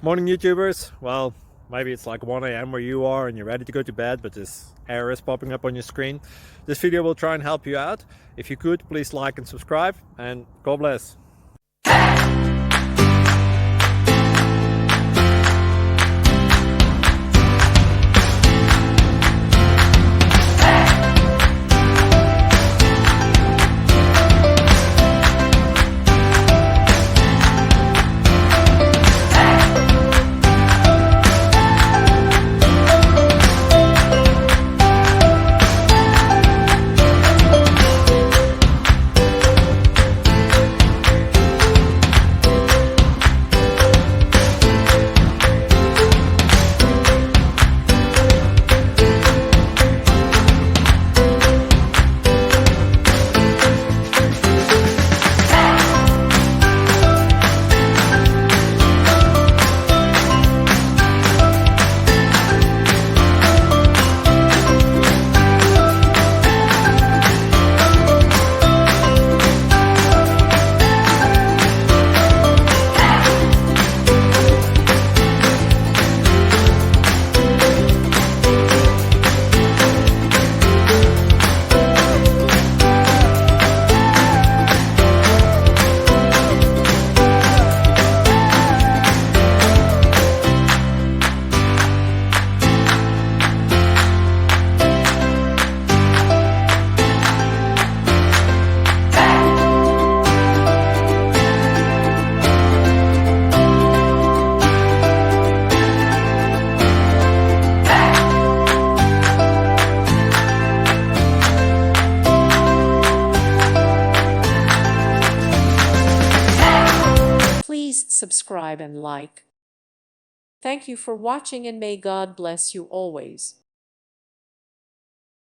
Morning YouTubers. Well, maybe it's like 1 a.m. where you are and you're ready to go to bed, but this error is popping up on your screen. This video will try and help you out. If you could, please like and subscribe, and God bless. Please subscribe and like. Thank you for watching, and may God bless you always.